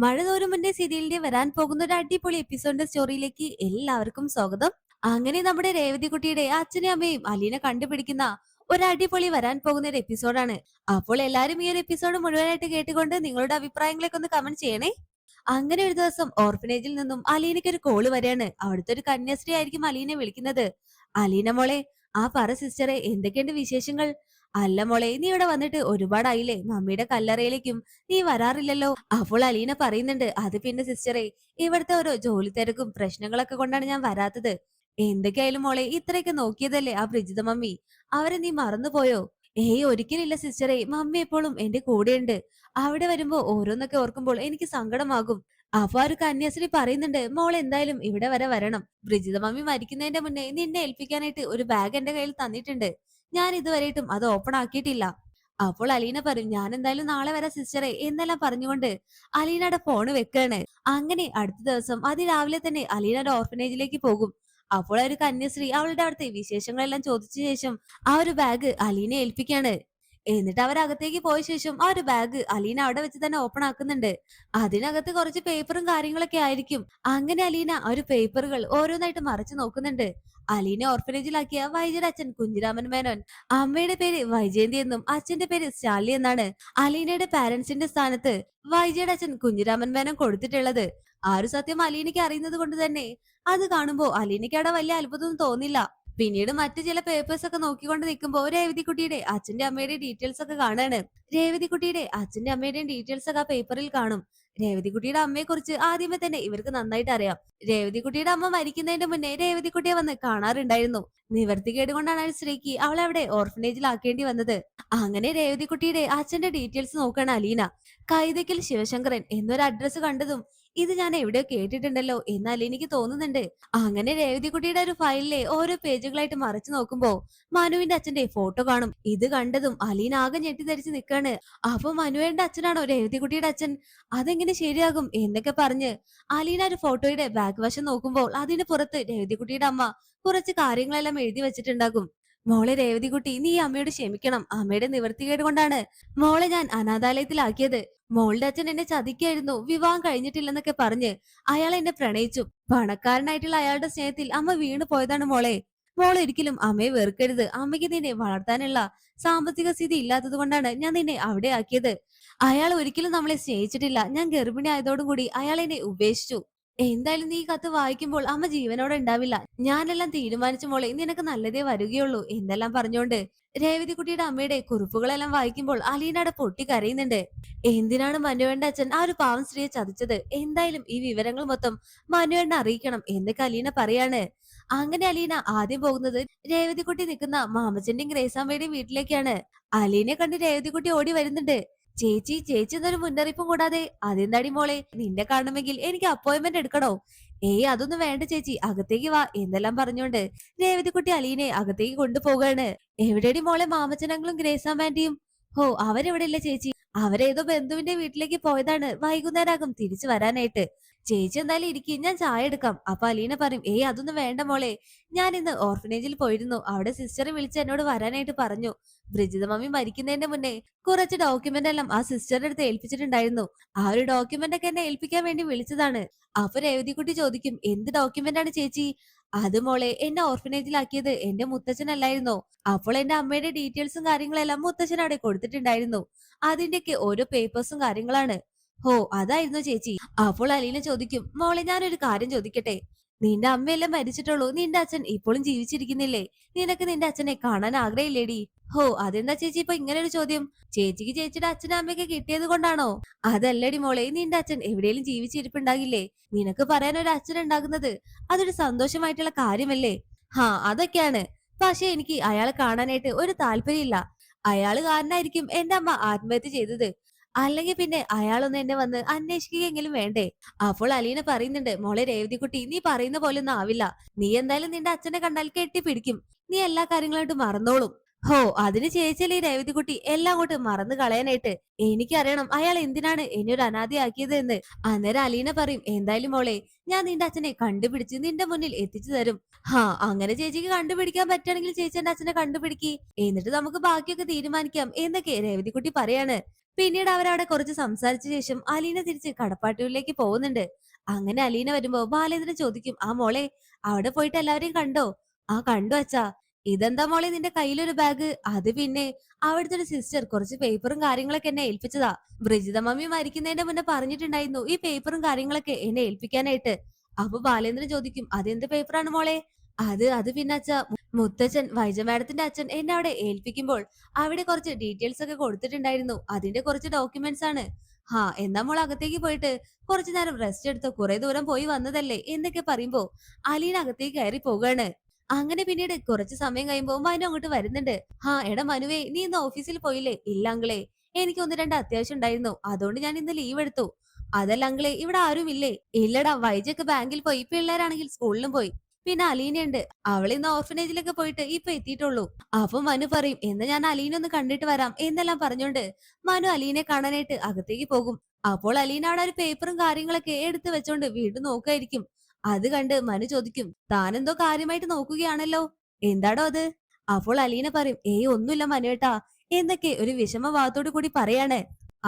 മഴ തോരും മുന്നേ സീരിയലിന്റെ വരാൻ പോകുന്ന ഒരു അടിപൊളി എപ്പിസോഡിന്റെ സ്റ്റോറിയിലേക്ക് എല്ലാവർക്കും സ്വാഗതം. അങ്ങനെ നമ്മുടെ രേവതി കുട്ടിയുടെ അച്ഛനെയും അമ്മയും അലീനെ കണ്ടുപിടിക്കുന്ന ഒരു അടിപൊളി വരാൻ പോകുന്ന ഒരു എപ്പിസോഡാണ്. അപ്പോൾ എല്ലാരും ഈ ഒരു എപ്പിസോഡ് മുഴുവനായിട്ട് കേട്ടുകൊണ്ട് നിങ്ങളുടെ അഭിപ്രായങ്ങളൊക്കെ ഒന്ന് കമന്റ് ചെയ്യണേ. അങ്ങനെ ഒരു ദിവസം ഓർഫനേജിൽ നിന്നും അലീനയ്ക്ക് ഒരു കോള് വരികയാണ്. അവിടുത്തെ ഒരു കന്യാസ്ത്രീ ആയിരിക്കും അലീനെ വിളിക്കുന്നത്. അലീന മോളെ, ആ പറ സിസ്റ്ററെ, എന്തൊക്കെയുണ്ട് വിശേഷങ്ങൾ? അല്ല മോളെ, നീ ഇവിടെ വന്നിട്ട് ഒരുപാടായില്ലേ, മമ്മിയുടെ കല്ലറയിലേക്കും നീ വരാറില്ലല്ലോ. അപ്പോൾ അലീന പറയുന്നുണ്ട്, അത് പിന്നെ സിസ്റ്ററെ, ഇവിടുത്തെ ഓരോ ജോലി തിരക്കും പ്രശ്നങ്ങളൊക്കെ കൊണ്ടാണ് ഞാൻ വരാത്തത്. എന്തൊക്കെയായാലും മോളെ, ഇത്രയൊക്കെ നോക്കിയതല്ലേ ആ ബ്രിജിത മമ്മി, അവരെ നീ മറന്നുപോയോ? ഏയ് ഒരിക്കലില്ല സിസ്റ്ററെ, മമ്മി എപ്പോഴും എന്റെ കൂടെയുണ്ട്. അവിടെ വരുമ്പോ ഓരോന്നൊക്കെ ഓർക്കുമ്പോൾ എനിക്ക് സങ്കടമാകും. അപ്പൊ ആ ഒരു കന്യാസ്ത്രീ പറയുന്നുണ്ട്, മോൾ എന്തായാലും ഇവിടെ വരെ വരണം. ബ്രിജിത മമ്മി മരിക്കുന്നതിന്റെ മുന്നേ നിന്നെ ഏൽപ്പിക്കാനായിട്ട് ഒരു ബാഗ് എന്റെ കയ്യിൽ തന്നിട്ടുണ്ട്. ഞാൻ ഇതുവരെയായിട്ടും അത് ഓപ്പൺ ആക്കിയിട്ടില്ല. അപ്പോൾ അലീന പറയും, ഞാൻ എന്തായാലും നാളെ വരാം സിസ്റ്ററെ എന്നെല്ലാം പറഞ്ഞുകൊണ്ട് അലീനയുടെ ഫോണ് വെക്കാണ്. അങ്ങനെ അടുത്ത ദിവസം അതിരാവിലെ തന്നെ അലീന ഒരു ഓർഫനേജിലേക്ക് പോകും. അപ്പോൾ ആ ഒരു കന്യാസ്ത്രീ അവളുടെ അവിടുത്തെ വിശേഷങ്ങളെല്ലാം ചോദിച്ച ശേഷം ആ ഒരു ബാഗ് അലീനയെ ഏൽപ്പിക്കാണ്. എന്നിട്ട് അവരകത്തേക്ക് പോയ ശേഷം ആ ഒരു ബാഗ് അലീന അവിടെ വെച്ച് തന്നെ ഓപ്പൺ ആക്കുന്നുണ്ട്. അതിനകത്ത് കുറച്ച് പേപ്പറും കാര്യങ്ങളൊക്കെ ആയിരിക്കും. അങ്ങനെ അലീന ആ ഒരു പേപ്പറുകൾ ഓരോന്നായിട്ട് മറച്ചു നോക്കുന്നുണ്ട്. അലീന ഓർഫനേജിലാക്കിയ വൈജയുടെ അച്ഛൻ കുഞ്ഞിരാമൻ മേനോൻ, അമ്മയുടെ പേര് വൈജയന്തി എന്നും അച്ഛന്റെ പേര് സ്റ്റാൻലി എന്നാണ് അലീനയുടെ പാരന്റ്സിന്റെ സ്ഥാനത്ത് വൈജയുടെ അച്ഛൻ കുഞ്ഞിരാമൻ മേനോൻ കൊടുത്തിട്ടുള്ളത്. ആ ഒരു സത്യം അലീനയ്ക്ക് അറിയുന്നത് കൊണ്ട് തന്നെ അത് കാണുമ്പോ അലീനയ്ക്ക് അവിടെ വലിയ അത്ഭുതമൊന്നും തോന്നില്ല. പിന്നീട് മറ്റു ചില പേപ്പേഴ്സ് ഒക്കെ നോക്കിക്കൊണ്ട് നിൽക്കുമ്പോ രേവതിക്കുട്ടിയുടെ അച്ഛന്റെ അമ്മയുടെ ഡീറ്റെയിൽസ് ഒക്കെ കാണാണ്. രേവതിക്കുട്ടിയുടെ അച്ഛന്റെ അമ്മയുടെയും ഡീറ്റെയിൽസ് ഒക്കെ ആ പേപ്പറിൽ കാണും. രേവതിക്കുട്ടിയുടെ അമ്മയെ കുറിച്ച് ആദ്യമേ തന്നെ ഇവർക്ക് നന്നായിട്ട് അറിയാം. രേവതിക്കുട്ടിയുടെ അമ്മ മരിക്കുന്നതിന്റെ മുന്നേ രേവതിക്കുട്ടിയെ വന്ന് കാണാറുണ്ടായിരുന്നു. നിവർത്തികേട് കൊണ്ടാണ് ആ സ്ത്രീക്ക് അവളെ അവിടെ ഓർഫനേജിൽ ആക്കേണ്ടി വന്നത്. അങ്ങനെ രേവതിക്കുട്ടിയുടെ അച്ഛന്റെ ഡീറ്റെയിൽസ് നോക്കാണ് അലീന. കൈതക്കൽ ശിവശങ്കരൻ എന്നൊരു അഡ്രസ്സ് കണ്ടതും ഇത് ഞാൻ എവിടെയോ കേട്ടിട്ടുണ്ടല്ലോ എന്ന് അലീനയ്ക്ക് തോന്നുന്നുണ്ട്. അങ്ങനെ രേവതിക്കുട്ടിയുടെ ഒരു ഫയലിലെ ഓരോ പേജുകളായിട്ട് മറിച്ചു നോക്കുമ്പോ മനുവിന്റെ അച്ഛന്റെ ഫോട്ടോ കാണും. ഇത് കണ്ടതും അലീന ആകെ ഞെട്ടിധരിച്ച് നിൽക്കാണ്. അപ്പൊ മനുവേന്റെ അച്ഛനാണോ രേവതിക്കുട്ടിയുടെ അച്ഛൻ? അതെങ്ങനെ ശരിയാകും എന്നൊക്കെ പറഞ്ഞ് അലീന ഒരു ഫോട്ടോയുടെ ബാക്ക് വശം നോക്കുമ്പോൾ അതിന് പുറത്ത് രേവതിക്കുട്ടിയുടെ അമ്മ കുറച്ച് കാര്യങ്ങളെല്ലാം എഴുതി വെച്ചിട്ടുണ്ടാകും. മോളെ രേവതികുട്ടി, നീ അമ്മയോട് ക്ഷമിക്കണം. അമ്മയുടെ നിവൃത്തികേട് കൊണ്ടാണ് മോളെ ഞാൻ അനാഥാലയത്തിലാക്കിയത്. മോളുടെ അച്ഛൻ എന്നെ ചതിക്കായിരുന്നു, വിവാഹം കഴിഞ്ഞിട്ടില്ലെന്നൊക്കെ പറഞ്ഞ് അയാൾ എന്നെ പ്രണയിച്ചു. പണക്കാരനായിട്ടുള്ള അയാളുടെ സ്നേഹത്തിൽ അമ്മ വീണു പോയതാണ് മോളെ. മോൾ ഒരിക്കലും അമ്മയെ വെറുക്കരുത്. അമ്മയ്ക്ക് നിന്നെ വളർത്താനുള്ള സാമ്പത്തിക സ്ഥിതി ഇല്ലാത്തത് കൊണ്ടാണ് ഞാൻ നിന്നെ അവിടെ ആക്കിയത്. അയാൾ ഒരിക്കലും നമ്മളെ സ്നേഹിച്ചിട്ടില്ല. ഞാൻ ഗർഭിണി ആയതോടുകൂടി അയാൾ എന്നെ ഉപേക്ഷിച്ചു. എന്തായാലും നീ ഈ കത്ത് വായിക്കുമ്പോൾ അമ്മ ജീവനോടെ ഉണ്ടാവില്ല. ഞാനെല്ലാം തീരുമാനിച്ച മോളെ, നിനക്ക് നല്ലതേ വരികയുള്ളൂ എന്നെല്ലാം പറഞ്ഞുകൊണ്ട് രേവതിക്കുട്ടിയുടെ അമ്മയുടെ കുറിപ്പുകളെല്ലാം വായിക്കുമ്പോൾ അലീനയുടെ പൊട്ടി കരയുന്നുണ്ട്. എന്തിനാണ് മനുവേണ്ട അച്ഛൻ ആ ഒരു പാവം സ്ത്രീയെ ചതിച്ചത്? എന്തായാലും ഈ വിവരങ്ങൾ മൊത്തം മനുവേണ്ണ അറിയിക്കണം എന്നൊക്കെ അലീന പറയാണ്. അങ്ങനെ അലീന ആദ്യം പോകുന്നത് രേവതിക്കുട്ടി നിൽക്കുന്ന മാമച്ചന്റെയും ഗ്രേസാമ്മയുടെയും വീട്ടിലേക്കാണ്. അലീനെ കണ്ട് രേവതിക്കുട്ടി ഓടി വരുന്നുണ്ട്. ചേച്ചി, ചേച്ചി എന്നൊരു മുന്നറിയിപ്പും കൂടാതെ അതെന്താടി മോളെ, നിന്നെ കാണണമെങ്കിൽ എനിക്ക് അപ്പോയിന്റ്മെന്റ് എടുക്കണോ? ഏയ് അതൊന്നും വേണ്ട ചേച്ചി, അകത്തേക്ക് വാ എന്നെല്ലാം പറഞ്ഞുകൊണ്ട് രേവതിക്കുട്ടി അലീനെ അകത്തേക്ക് കൊണ്ടുപോകാണ്. എവിടെടി മോളെ മാമച്ചനങ്ങളും ഗ്രേസാമാന്റിയും? ഹോ, അവരെവിടെ ഇല്ല ചേച്ചി, അവരേതോ ബന്ധുവിന്റെ വീട്ടിലേക്ക് പോയതാണ്. വൈകുന്നേരാകും തിരിച്ചു വരാനായിട്ട്. ചേച്ചി എന്തായാലും ഇരിക്കും, ഞാൻ ചായ എടുക്കാം. അപ്പൊ അലീന പറയും, ഏയ് അതൊന്നും വേണ്ട മോളെ, ഞാൻ ഇന്ന് ഓർഫനേജിൽ പോയിരുന്നു. അവിടെ സിസ്റ്റർ വിളിച്ച് എന്നോട് വരാനായിട്ട് പറഞ്ഞു. ബ്രിജിത മമ്മി മരിക്കുന്നതിന്റെ മുന്നേ കുറച്ച് ഡോക്യുമെന്റ് എല്ലാം ആ സിസ്റ്ററുടെ അടുത്ത് ഏൽപ്പിച്ചിട്ടുണ്ടായിരുന്നു. ആ ഒരു ഡോക്യുമെന്റ് ഒക്കെ എന്നെ ഏൽപ്പിക്കാൻ വേണ്ടി വിളിച്ചതാണ്. അപ്പൊ രേവതിക്കുട്ടി ചോദിക്കും, എന്ത് ഡോക്യുമെന്റ് ആണ് ചേച്ചി? അത് മോളെ, എന്നെ ഓർഫനേജിലാക്കിയത് എന്റെ മുത്തച്ഛനല്ലായിരുന്നോ? അപ്പോൾ എന്റെ അമ്മയുടെ ഡീറ്റെയിൽസും കാര്യങ്ങളെല്ലാം മുത്തച്ഛൻ അവിടെ കൊടുത്തിട്ടുണ്ടായിരുന്നു. അതിന്റെയൊക്കെ ഓരോ പേപ്പേഴ്സും കാര്യങ്ങളാണ്. ഹോ, അതായിരുന്നു ചേച്ചി. അപ്പോൾ അലീന ചോദിക്കും, മോളെ ഞാനൊരു കാര്യം ചോദിക്കട്ടെ? നിന്റെ അമ്മയെല്ലാം മരിച്ചിട്ടുള്ളൂ, നിന്റെ അച്ഛൻ ഇപ്പോഴും ജീവിച്ചിരിക്കുന്നില്ലേ? നിനക്ക് നിന്റെ അച്ഛനെ കാണാൻ ആഗ്രഹമില്ലേടി? ഹോ, അതെന്താ ചേച്ചി ഇപ്പൊ ഇങ്ങനെ ഒരു ചോദ്യം? ചേച്ചിക്ക് ചേച്ചിയുടെ അച്ഛനും അമ്മയൊക്കെ കിട്ടിയത് കൊണ്ടാണോ? അതല്ലടി മോളെ, നിന്റെ അച്ഛൻ എവിടെയെങ്കിലും ജീവിച്ചിരിപ്പുണ്ടാകില്ലേ? നിനക്ക് പറയാൻ ഒരു അച്ഛൻ ഉണ്ടാകുന്നത് അതൊരു സന്തോഷമായിട്ടുള്ള കാര്യമല്ലേ? ഹാ, അതൊക്കെയാണ്. പക്ഷെ എനിക്ക് അയാളെ കാണാനായിട്ട് ഒരു താല്പര്യമില്ല. അയാള് കാരണായിരിക്കും എന്റെ അമ്മ ആത്മഹത്യ ചെയ്തത്. അല്ലെങ്കിൽ പിന്നെ അയാളൊന്ന് എന്നെ വന്ന് അന്വേഷിക്കുകയെങ്കിലും വേണ്ടേ? അപ്പോൾ അലീന പറയുന്നുണ്ട്, മോളെ രേവതിക്കുട്ടി, നീ പറയുന്ന പോലെ ഒന്നും ആവില്ല. നീ എന്തായാലും നിന്റെ അച്ഛനെ കണ്ടാൽ കെട്ടിപ്പിടിക്കും. നീ എല്ലാ കാര്യങ്ങളായിട്ട് മറന്നോളും. ഹോ, അതിന് ചേച്ചിയല്ലേ ഈ രേവതിക്കുട്ടി എല്ലാം അങ്ങോട്ട് മറന്നു കളയാനായിട്ട്. എനിക്കറിയണം അയാൾ എന്തിനാണ് എന്നെ ഒരു അനാഥയാക്കിയത് എന്ന്. അന്നേരം അലീന പറയും, എന്തായാലും മോളെ, ഞാൻ നിന്റെ അച്ഛനെ കണ്ടുപിടിച്ച് നിന്റെ മുന്നിൽ എത്തിച്ചു തരും. ഹാ, അങ്ങനെ ചേച്ചിക്ക് കണ്ടുപിടിക്കാൻ പറ്റുകയാണെങ്കിൽ ചേച്ചി എന്റെ അച്ഛനെ കണ്ടുപിടിക്ക്. എന്നിട്ട് നമുക്ക് ബാക്കിയൊക്കെ തീരുമാനിക്കാം എന്നൊക്കെ രേവതിക്കുട്ടി പറയാണ്. പിന്നീട് അവരവിടെ കുറച്ച് സംസാരിച്ച ശേഷം അലീന തിരിച്ച് കടപ്പാട്ടൂരിലേക്ക് പോകുന്നുണ്ട്. അങ്ങനെ അലീന വരുമ്പോ ബാലേന്ദ്രൻ ചോദിക്കും, ആ മോളെ, അവിടെ പോയിട്ട് എല്ലാവരെയും കണ്ടോ? ആ കണ്ടു അച്ഛാ. ഇതെന്താ മോളെ നിന്റെ കയ്യിലൊരു ബാഗ്? അത് പിന്നെ അവിടുത്തെ ഒരു സിസ്റ്റർ കുറച്ച് പേപ്പറും കാര്യങ്ങളൊക്കെ എന്നെ ഏൽപ്പിച്ചതാ. ബ്രിജിത മമ്മി മരിക്കുന്നതിന്റെ മുന്നേ പറഞ്ഞിട്ടുണ്ടായിരുന്നു ഈ പേപ്പറും കാര്യങ്ങളൊക്കെ എന്നെ ഏൽപ്പിക്കാനായിട്ട്. അപ്പൊ ബാലേന്ദ്രൻ ചോദിക്കും, അതെന്ത് പേപ്പറാണ് മോളെ? അത് പിന്നെ അച്ഛാ, മുത്തച്ഛൻ വൈജ മാഡത്തിന്റെ അച്ഛൻ എന്നെ അവിടെ ഏൽപ്പിക്കുമ്പോൾ അവിടെ കുറച്ച് ഡീറ്റെയിൽസ് ഒക്കെ കൊടുത്തിട്ടുണ്ടായിരുന്നു. അതിന്റെ കുറച്ച് ഡോക്യുമെന്റ്സ് ആണ്. എന്നാ മോൾ അകത്തേക്ക് പോയിട്ട് കുറച്ചു നേരം റെസ്റ്റ് എടുത്തോ, കുറെ ദൂരം പോയി വന്നതല്ലേ എന്നൊക്കെ പറയുമ്പോ അലീന അകത്തേക്ക് കയറി പോകാണ്. അങ്ങനെ പിന്നീട് കുറച്ച് സമയം കഴിയുമ്പോ മനു അങ്ങോട്ട് വരുന്നുണ്ട്. എടാ മനുവേ, നീ ഇന്ന് ഓഫീസിൽ പോയില്ലേ? ഇല്ല അങ്കിളേ, എനിക്ക് ഒന്ന് രണ്ട് അത്യാവശ്യം ഉണ്ടായിരുന്നു, അതുകൊണ്ട് ഞാൻ ഇന്ന് ലീവ് എടുത്തു. അതല്ല അങ്കിളേ, ഇവിടെ ആരും ഇല്ലേ? ഇല്ലടാ, വൈജയൊക്കെ ബാങ്കിൽ പോയി, പിള്ളേരാണെങ്കിൽ സ്കൂളിലും പോയി. പിന്നെ അലീനയുണ്ട്, അവൾ ഇന്ന് ഓർഫനേജിലൊക്കെ പോയിട്ട് ഇപ്പൊ എത്തിയിട്ടുള്ളൂ. അപ്പൊ മനു പറയും, എന്ന് ഞാൻ അലീന ഒന്ന് കണ്ടിട്ട് വരാം എന്നെല്ലാം പറഞ്ഞോണ്ട് മനു അലീനെ കാണാനായിട്ട് അകത്തേക്ക് പോകും. അപ്പോൾ അലീന അവിടെ ഒരു പേപ്പറും കാര്യങ്ങളൊക്കെ എടുത്തു വെച്ചോണ്ട് വീണ്ടും നോക്കായിരിക്കും. അത് കണ്ട് മനു ചോദിക്കും, താനെന്തോ കാര്യമായിട്ട് നോക്കുകയാണല്ലോ, എന്താടോ അത്? അപ്പോൾ അലീന പറയും, ഒന്നുമില്ല മനുവേട്ടാ, എന്നൊക്കെ ഒരു വിഷമഭാവത്തോടു കൂടി പറയാണ്.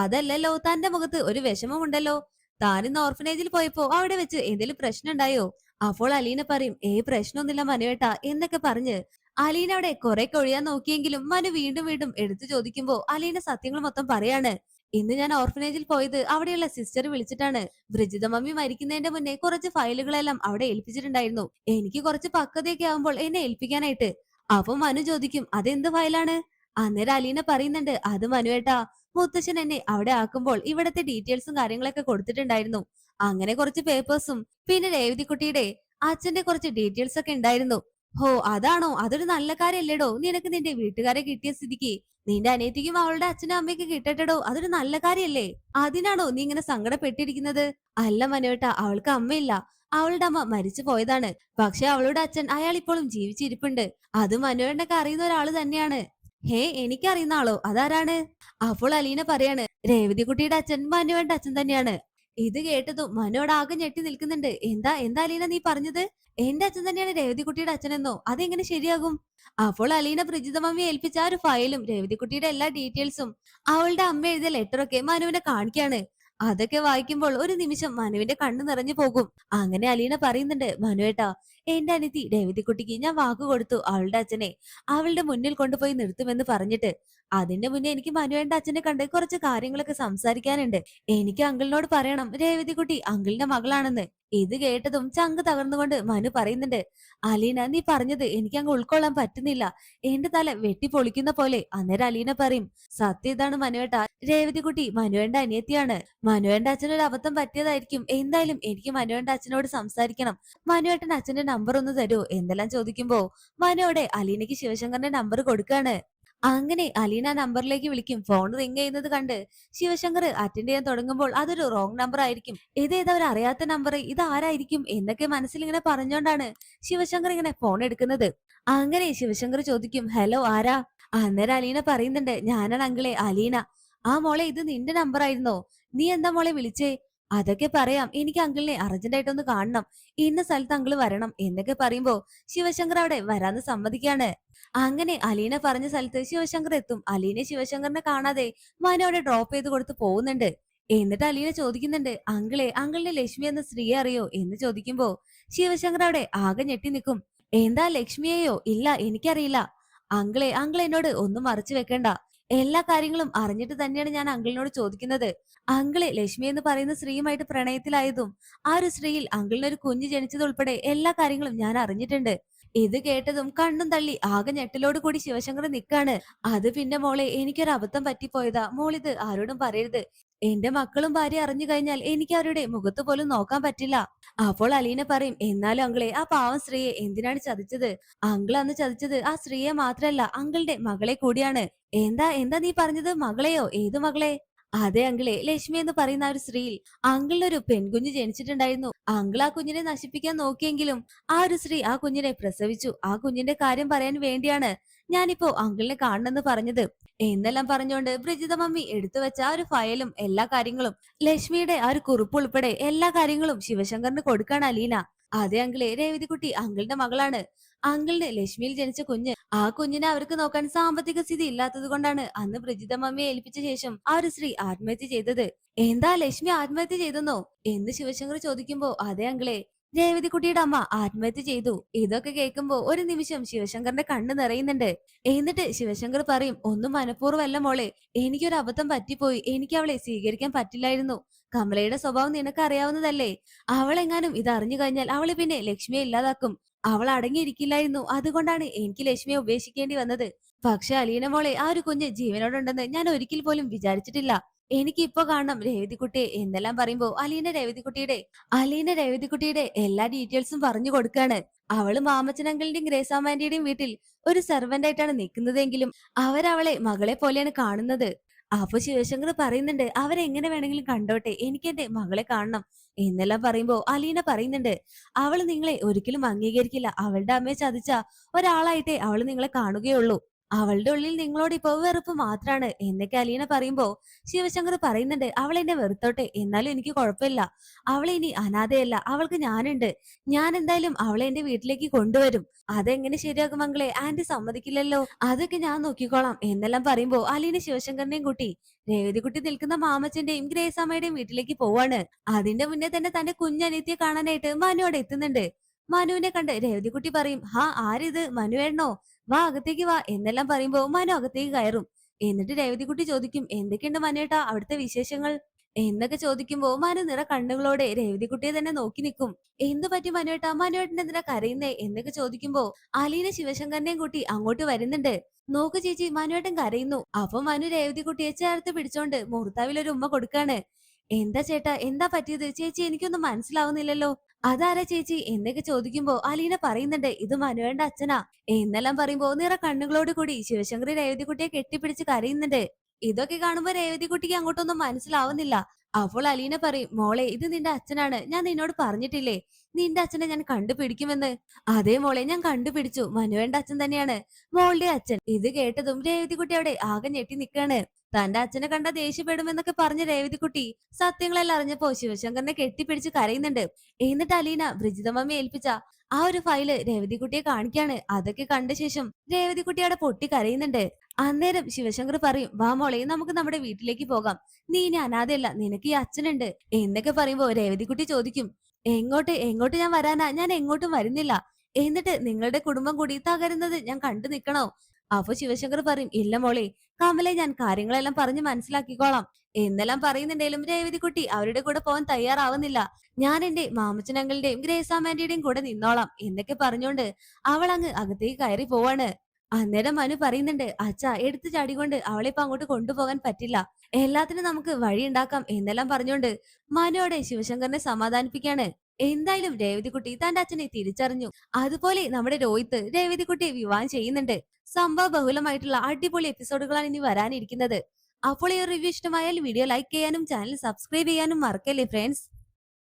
അതല്ലല്ലോ, തന്റെ മുഖത്ത് ഒരു വിഷമമുണ്ടല്ലോ. താനിന്ന് ഓർഫനേജിൽ പോയപ്പോ അവിടെ വെച്ച് എന്തെങ്കിലും പ്രശ്നം ഉണ്ടായോ? അപ്പോൾ അലീന പറയും, പ്രശ്നമൊന്നുമില്ല മനുവേട്ടാ എന്നൊക്കെ പറഞ്ഞ് അലീന അവിടെ കുറെ കൊഴിയാൻ നോക്കിയെങ്കിലും മനു വീണ്ടും വീണ്ടും എടുത്തു ചോദിക്കുമ്പോ അലീന സത്യങ്ങൾ മൊത്തം പറയാണ്. ഇന്ന് ഞാൻ ഓർഫനേജിൽ പോയത് അവിടെയുള്ള സിസ്റ്റർ വിളിച്ചിട്ടാണ്. ബ്രിജിത മമ്മി മരിക്കുന്നതിന്റെ മുന്നേ കുറച്ച് ഫയലുകളെല്ലാം അവിടെ ഏൽപ്പിച്ചിട്ടുണ്ടായിരുന്നു. എനിക്ക് കുറച്ച് പക്വതയൊക്കെ ആവുമ്പോൾ എന്നെ ഏൽപ്പിക്കാനായിട്ട്. അപ്പൊ മനു ചോദിക്കും, അതെന്ത് ഫയലാണ്? അന്നേരം അലീന പറയുന്നുണ്ട്, അത് മനുവേട്ടാ, മുത്തശ്ശൻ എന്നെ അവിടെ ആക്കുമ്പോൾ ഇവിടത്തെ ഡീറ്റെയിൽസും കാര്യങ്ങളൊക്കെ കൊടുത്തിട്ടുണ്ടായിരുന്നു. അങ്ങനെ കുറച്ച് പേപ്പേഴ്സും പിന്നെ രേവതിക്കുട്ടിയുടെ അച്ഛന്റെ കുറച്ച് ഡീറ്റെയിൽസ് ഒക്കെ ഉണ്ടായിരുന്നു. അതാണോ? അതൊരു നല്ല കാര്യല്ലേടോ. നിനക്ക് നിന്റെ വീട്ടുകാരെ കിട്ടിയ സ്ഥിതിക്ക് നിന്റെ അനിയത്തിക്കും അവളുടെ അച്ഛനും അമ്മയ്ക്ക് കിട്ടട്ടെടോ. അതൊരു നല്ല കാര്യല്ലേ? അതിനാണോ നീ ഇങ്ങനെ സങ്കടപ്പെട്ടിരിക്കുന്നത്? അല്ല മനുവേട്ട, അവൾക്ക് അമ്മയില്ല. അവളുടെ അമ്മ മരിച്ചു പോയതാണ്. പക്ഷെ അവളുടെ അച്ഛൻ അയാൾ ഇപ്പോഴും ജീവിച്ചിരിപ്പുണ്ട്. അത് മനുവേട്ടനൊക്കെ അറിയുന്ന ഒരാള് തന്നെയാണ്. എനിക്കറിയുന്ന ആളോ? അതാരാണ്? അപ്പോൾ അലീന പറയാണ്, രേവതിക്കുട്ടിയുടെ അച്ഛൻ മനുവേട്ടന്റെ അച്ഛൻ തന്നെയാണ്. ഇത് കേട്ടതും മനോട് ആകെ ഞെട്ടി നിൽക്കുന്നുണ്ട്. എന്താ അലീന നീ പറഞ്ഞത്? എന്റെ അച്ഛൻ തന്നെയാണ് രേവതിക്കുട്ടിയുടെ അച്ഛനെന്നോ? അതെങ്ങനെ ശരിയാകും? അപ്പോൾ അലീന ബ്രിജിത മമ്മി ഏൽപ്പിച്ച ആ ഒരു ഫയലും രേവതിക്കുട്ടിയുടെ എല്ലാ ഡീറ്റെയിൽസും അവളുടെ അമ്മ എഴുതിയ ലെറ്ററൊക്കെ മനുവിനെ കാണിക്കാണ്. അതൊക്കെ വായിക്കുമ്പോൾ ഒരു നിമിഷം മനുവിന്റെ കണ്ണു നിറഞ്ഞു പോകും. അങ്ങനെ അലീന പറയുന്നുണ്ട്, മനുവേട്ടാ, എന്റെ അനിയത്തി രേവതിക്കുട്ടിക്ക് ഞാൻ വാക്ക് കൊടുത്തു അവളുടെ അച്ഛനെ അവളുടെ മുന്നിൽ കൊണ്ടുപോയി നിർത്തുമെന്ന് പറഞ്ഞിട്ട്. അതിന്റെ മുന്നേ എനിക്ക് മനുവേണ്ട അച്ഛനെ കണ്ട് കുറച്ച് കാര്യങ്ങളൊക്കെ സംസാരിക്കാനുണ്ട്. എനിക്ക് അങ്കിളിനോട് പറയണം രേവതിക്കുട്ടി അങ്കിളിന്റെ മകളാണെന്ന്. ഇത് കേട്ടതും ചങ്ക് തകർന്നുകൊണ്ട് മനു പറയുന്നുണ്ട്, അലീന, നീ പറഞ്ഞത് എനിക്ക് അങ്ങ് ഉൾക്കൊള്ളാൻ പറ്റുന്നില്ല. എന്റെ തല വെട്ടിപ്പൊളിക്കുന്ന പോലെ. അന്നേരം അലീന പറയും, സത്യം ഇതാണ് മനുവേട്ട, രേവതിക്കുട്ടി മനുവേണ്ട അനിയത്തിയാണ്. മനുവേണ്ട അച്ഛനൊരു അബദ്ധം പറ്റിയതായിരിക്കും. എന്തായാലും എനിക്ക് മനുവേണ്ട അച്ഛനോട് സംസാരിക്കണം. മനുവേട്ടൻ അച്ഛന്റെ നമ്പർ ഒന്ന് തരൂ എന്തെല്ലാം ചോദിക്കുമ്പോ മനോടെ അലീനയ്ക്ക് ശിവശങ്കറിന്റെ നമ്പർ കൊടുക്കാണ്. അങ്ങനെ അലീന നമ്പറിലേക്ക് വിളിക്കും. ഫോൺ റിങ് ചെയ്യുന്നത് കണ്ട് ശിവശങ്കർ അറ്റൻഡ് ചെയ്യാൻ തുടങ്ങുമ്പോൾ അതൊരു റോങ് നമ്പർ ആയിരിക്കും. ഇതേതാ ഒരു അറിയാത്ത നമ്പർ, ഇത് ആരായിരിക്കും എന്നൊക്കെ മനസ്സിൽ ഇങ്ങനെ പറഞ്ഞുകൊണ്ടാണ് ശിവശങ്കർ ഇങ്ങനെ ഫോൺ എടുക്കുന്നത്. അങ്ങനെ ശിവശങ്കർ ചോദിക്കും, ഹലോ, ആരാ? അന്നേരം അലീന പറയുന്നുണ്ട്, ഞാനാണ് അങ്കിളെ, അലീന. മോളെ, ഇത് നിന്റെ നമ്പർ ആയിരുന്നോ? നീ എന്താ മോളെ വിളിച്ചേ? അതൊക്കെ പറയാം, എനിക്ക് അങ്കിളിനെ അർജന്റായിട്ടൊന്ന് കാണണം, ഇന്ന സ്ഥലത്ത് അങ്കിള് വരണം എന്നൊക്കെ പറയുമ്പോ ശിവശങ്കർ അവിടെ വരാന്ന് സമ്മതിക്കാണ്. അങ്ങനെ അലീന പറഞ്ഞ സ്ഥലത്ത് ശിവശങ്കർ എത്തും. അലീന ശിവശങ്കറിനെ കാണാതെ മനു അവിടെ ഡ്രോപ്പ് ചെയ്ത് കൊടുത്ത് പോകുന്നുണ്ട്. എന്നിട്ട് അലീന ചോദിക്കുന്നുണ്ട്, അങ്കിളിനെ ലക്ഷ്മി എന്ന സ്ത്രീയെ അറിയോ എന്ന് ചോദിക്കുമ്പോ ശിവശങ്കർ അവിടെ ആകെ ഞെട്ടി നിൽക്കും. എന്താ, ലക്ഷ്മിയെയോ? ഇല്ല, എനിക്കറിയില്ല. അങ്കിൾ എന്നോട് ഒന്നും മറച്ചു വെക്കണ്ട. എല്ലാ കാര്യങ്ങളും അറിഞ്ഞിട്ട് തന്നെയാണ് ഞാൻ അങ്കിളിനോട് ചോദിക്കുന്നത്. ലക്ഷ്മി എന്ന് പറയുന്ന സ്ത്രീയുമായിട്ട് പ്രണയത്തിലായതും ആ ഒരു സ്ത്രീയിൽ അങ്കിളിനൊരു കുഞ്ഞ് ജനിച്ചതുൾപ്പെടെ എല്ലാ കാര്യങ്ങളും ഞാൻ അറിഞ്ഞിട്ടുണ്ട്. ഇത് കേട്ടതും കണ്ണും തള്ളി ആകെ ഞെട്ടലോട് കൂടി ശിവശങ്കർ നിക്കാണ്. അത് പിന്നെ മോളെ, എനിക്കൊരു അബദ്ധം പറ്റിപ്പോയതാ. മോളിത് ആരോടും പറയരുത്. എന്റെ മക്കളും ഭാര്യ അറിഞ്ഞു കഴിഞ്ഞാൽ എനിക്ക് അവരുടെ മുഖത്ത് പോലും നോക്കാൻ പറ്റില്ല. അപ്പോൾ അലീന പറയും, എന്നാലും ആ പാവം സ്ത്രീയെ എന്തിനാണ് ചതിച്ചത്? അന്ന് ചതിച്ചത് ആ സ്ത്രീയെ മാത്രല്ല, അങ്കിളുടെ മകളെ കൂടിയാണ്. എന്താ നീ പറഞ്ഞത്? മകളെയോ? ഏത് മകളെ? അതെ ലക്ഷ്മി എന്ന് പറയുന്ന ആ ഒരു സ്ത്രീയിൽ അങ്കിളിനൊരു പെൺകുഞ്ഞ് ജനിച്ചിട്ടുണ്ടായിരുന്നു. ആ കുഞ്ഞിനെ നശിപ്പിക്കാൻ നോക്കിയെങ്കിലും ആ ഒരു സ്ത്രീ ആ കുഞ്ഞിനെ പ്രസവിച്ചു. ആ കുഞ്ഞിന്റെ കാര്യം പറയാൻ വേണ്ടിയാണ് ഞാനിപ്പോ അങ്കിളിനെ കാണണമെന്ന് പറഞ്ഞത് എന്നെല്ലാം പറഞ്ഞുകൊണ്ട് ബ്രിജിത മമ്മി എടുത്തു വെച്ച ആ ഒരു ഫയലും എല്ലാ കാര്യങ്ങളും ലക്ഷ്മിയുടെ ആ ഒരു കുറിപ്പ് ഉൾപ്പെടെ എല്ലാ കാര്യങ്ങളും ശിവശങ്കറിന് കൊടുക്കാണ് അലീന. അതെ അങ്കിളെ, രേവതികുട്ടി അങ്കിളിന്റെ മകളാണ്. അങ്കിളിന് ലക്ഷ്മിയിൽ ജനിച്ച കുഞ്ഞ്. ആ കുഞ്ഞിനെ അവർക്ക് നോക്കാൻ സാമ്പത്തിക സ്ഥിതി ഇല്ലാത്തത് കൊണ്ടാണ് അന്ന് ബ്രിജിത മമ്മിയെ ഏൽപ്പിച്ച ശേഷം ആ ഒരു സ്ത്രീ ആത്മഹത്യ ചെയ്തത്. എന്താ ലക്ഷ്മി ആത്മഹത്യ ചെയ്തെന്നോ എന്ന് ശിവശങ്കർ ചോദിക്കുമ്പോ, അതെ അങ്കിളെ, രേവതികുട്ടിയുടെ അമ്മ ആത്മഹത്യ ചെയ്തു. ഇതൊക്കെ കേൾക്കുമ്പോ ഒരു നിമിഷം ശിവശങ്കറിന്റെ കണ്ണ് നിറയുന്നുണ്ട്. എന്നിട്ട് ശിവശങ്കർ പറയും, ഒന്നും മനഃപൂർവ്വമല്ല മോളെ, എനിക്കൊരു അബദ്ധം പറ്റിപ്പോയി. എനിക്ക് അവളെ സ്വീകരിക്കാൻ പറ്റില്ലായിരുന്നു. കമലയുടെ സ്വഭാവം നിനക്ക് അറിയാവുന്നതല്ലേ. അവളെങ്ങാനും ഇത് അറിഞ്ഞു കഴിഞ്ഞാൽ അവള് പിന്നെ ലക്ഷ്മിയെ ഇല്ലാതാക്കും. അവൾ അടങ്ങിയിരിക്കില്ലായിരുന്നു. അതുകൊണ്ടാണ് എനിക്ക് ലക്ഷ്മിയെ ഉപേക്ഷിക്കേണ്ടി വന്നത്. പക്ഷെ അലീന മോളെ, ആ ഒരു കുഞ്ഞ് ജീവനോടുണ്ടെന്ന് ഞാൻ ഒരിക്കൽ പോലും വിചാരിച്ചിട്ടില്ല. എനിക്ക് ഇപ്പൊ കാണണം രേവതികുട്ടിയെ എന്നെല്ലാം പറയുമ്പോ അലീന രേവതികുട്ടിയുടെ എല്ലാ ഡീറ്റെയിൽസും പറഞ്ഞു കൊടുക്കാണ്. അവള് മാമച്ചനങ്കിളിന്റെയും ഗ്രേസാമാന്റിയുടെയും വീട്ടിൽ ഒരു സെർവന്റ് ആയിട്ടാണ് നിൽക്കുന്നതെങ്കിലും അവരവളെ മകളെ പോലെയാണ് കാണുന്നത്. അപ്പൊ ശിവശങ്കർ പറയുന്നുണ്ട്, അവരെങ്ങനെ വേണമെങ്കിലും കണ്ടോട്ടെ, എനിക്ക് എന്റെ മകളെ കാണണം എന്നെല്ലാം പറയുമ്പോ അലീന പറയുന്നുണ്ട്, അവള് നിങ്ങളെ ഒരിക്കലും അംഗീകരിക്കില്ല. അവളുടെ അമ്മയെ ചതിച്ച ഒരാളായിട്ടേ അവള് നിങ്ങളെ കാണുകയുള്ളൂ. അവളുടെ ഉള്ളിൽ നിങ്ങളോട് ഇപ്പൊ വെറുപ്പ് മാത്രാണ് എന്നൊക്കെ അലീന പറയുമ്പോ ശിവശങ്കർ പറയുന്നുണ്ട്, അവൾ എന്നെ വെറുത്തോട്ടെ, എന്നാലും എനിക്ക് കുഴപ്പമില്ല. അവളെ ഇനി അനാഥയല്ല, അവൾക്ക് ഞാനുണ്ട്. ഞാൻ എന്തായാലും അവളെ എന്റെ വീട്ടിലേക്ക് കൊണ്ടുവരും. അതെങ്ങനെ ശരിയാകും മകളെ, ആന്റി സമ്മതിക്കില്ലല്ലോ. അതൊക്കെ ഞാൻ നോക്കിക്കോളാം എന്നെല്ലാം പറയുമ്പോ അലീന ശിവശങ്കറിനെയും കൂട്ടി രേവതികുട്ടി നിൽക്കുന്ന മാമച്ചന്റെയും ഗ്രേസാമ്മയുടെയും വീട്ടിലേക്ക് പോവാണ്. അതിന്റെ മുന്നേ തന്നെ തന്റെ കുഞ്ഞനിയത്തിയെ കാണാനായിട്ട് മനു അവിടെ എത്തുന്നുണ്ട്. മനുവിനെ കണ്ട് രേവതികുട്ടി പറയും, ഹാ, ആരിത്, മനുവേണ്ണോ, വാ അകത്തേക്ക് വാ എന്നെല്ലാം പറയുമ്പോ മനു അകത്തേക്ക് കയറും. എന്നിട്ട് രേവതികുട്ടി ചോദിക്കും, എന്തൊക്കെയുണ്ട് മനുവേട്ടാ അവിടുത്തെ വിശേഷങ്ങൾ എന്നൊക്കെ ചോദിക്കുമ്പോ മനു നിറ കണ്ണുകളോടെ രേവതികുട്ടിയെ തന്നെ നോക്കി നിൽക്കും. എന്തു പറ്റി മനുവേട്ടാ, മനുവേട്ടൻ എന്തിനാ കരയുന്നേ എന്നൊക്കെ ചോദിക്കുമ്പോ അലീന ശിവശങ്കറിനെയും കൂട്ടി അങ്ങോട്ട് വരുന്നുണ്ട്. നോക്ക് ചേച്ചി, മനുവേട്ടൻ കരയുന്നു. അപ്പൊ മനു രേവതികുട്ടിയെ ചേർത്ത് പിടിച്ചോണ്ട് മൂർത്താവിൽ ഒരു ഉമ്മ കൊടുക്കാണ്. എന്താ ചേട്ടാ, എന്താ പറ്റിയത് ചേച്ചി, എനിക്കൊന്നും മനസ്സിലാവുന്നില്ലല്ലോ. അതാരാ ചേച്ചി എന്നൊക്കെ ചോദിക്കുമ്പോ അലീന പറയുന്നുണ്ട്, ഇത് മനുവേണ്ട അച്ഛനാ എന്നെല്ലാം പറയുമ്പോ നിറ കണ്ണുകളോട് കൂടി ശിവശങ്കർ രേവതികുട്ടിയെ കെട്ടിപ്പിടിച്ച് കരയുന്നുണ്ട്. ഇതൊക്കെ കാണുമ്പോ രേവതികുട്ടിക്ക് അങ്ങോട്ടൊന്നും മനസ്സിലാവുന്നില്ല. അപ്പോൾ അലീന പറയും, മോളെ, ഇത് നിന്റെ അച്ഛനാണ്, ഞാൻ നിന്നോട് പറഞ്ഞിട്ടില്ലേ നിന്റെ അച്ഛനെ ഞാൻ കണ്ടുപിടിക്കുമെന്ന്. അതേ മോളെ, ഞാൻ കണ്ടുപിടിച്ചു, മനുവേണ്ട അച്ഛൻ തന്നെയാണ് മോളുടെ അച്ഛൻ. ഇത് കേട്ടതും രേവതികുട്ടി അവിടെ ആകെ ഞെട്ടി നിൽക്കാണ്. തന്റെ അച്ഛനെ കണ്ട ദേഷ്യപ്പെടുമെന്നൊക്കെ പറഞ്ഞ രേവതികുട്ടി സത്യങ്ങളെല്ലാം അറിഞ്ഞപ്പോ ശിവശങ്കറിനെ കെട്ടിപ്പിടിച്ച് കരയുന്നുണ്ട്. എന്നിട്ട് അലീന ബ്രിജിതമ്മ ഏൽപ്പിച്ച ആ ഒരു ഫയല് രേവതികുട്ടിയെ കാണിക്കാണ്. അതൊക്കെ കണ്ട ശേഷം രേവതികുട്ടി അവിടെ പൊട്ടി കരയുന്നുണ്ട്. അന്നേരം ശിവശങ്കർ പറയും, വാ മോളെ, നമുക്ക് നമ്മുടെ വീട്ടിലേക്ക് പോകാം. നീ ഇനി അനാഥയല്ല, നിനക്ക് ഈ അച്ഛനുണ്ട് എന്നൊക്കെ പറയുമ്പോ രേവതികുട്ടി ചോദിക്കും, എങ്ങോട്ട് എങ്ങോട്ട് ഞാൻ വരാനാ, ഞാൻ എങ്ങോട്ടും വരുന്നില്ല. എന്നിട്ട് നിങ്ങളുടെ കുടുംബം കൂടി തകരുന്നത് ഞാൻ കണ്ടു നിൽക്കണോ. അപ്പൊ ശിവശങ്കർ പറയും, ഇല്ല മോളെ, കമലെ ഞാൻ കാര്യങ്ങളെല്ലാം പറഞ്ഞ് മനസ്സിലാക്കിക്കോളാം എന്നെല്ലാം പറയുന്നുണ്ടെങ്കിലും രേവതികുട്ടി അവരുടെ കൂടെ പോകാൻ തയ്യാറാവുന്നില്ല. ഞാൻ എന്റെ മാമച്ചനങ്ങളുടെയും ഗ്രേസാമാന്റിയുടെയും കൂടെ നിന്നോളാം എന്നൊക്കെ പറഞ്ഞോണ്ട് അവൾ അങ്ങ് അകത്തേക്ക് കയറി പോവാണ്. അന്നേരം മനു പറയുന്നുണ്ട്, അച്ഛാ, എടുത്തു ചാടികൊണ്ട് അവളെ ഇപ്പൊ അങ്ങോട്ട് കൊണ്ടുപോകാൻ പറ്റില്ല, എല്ലാത്തിനും നമുക്ക് വഴിയുണ്ടാക്കാം എന്നെല്ലാം പറഞ്ഞോണ്ട് മനുവോടെ ശിവശങ്കറിനെ സമാധാനിപ്പിക്കാണ്. എന്തായാലും രേവതികുട്ടി തന്റെ അച്ഛനെ തിരിച്ചറിഞ്ഞു. അതുപോലെ നമ്മുടെ രോഹിത്ത് രേവതികുട്ടിയെ വിവാഹം ചെയ്യുന്നുണ്ട്. സംഭവ ബഹുലമായിട്ടുള്ള അടിപൊളി എപ്പിസോഡുകളാണ് ഇനി വരാനിരിക്കുന്നത്. അപ്പോൾ ഈ റിവ്യൂ ഇഷ്ടമായാൽ വീഡിയോ ലൈക്ക് ചെയ്യാനും ചാനൽ സബ്സ്ക്രൈബ് ചെയ്യാനും മറക്കല്ലേ ഫ്രണ്ട്സ്.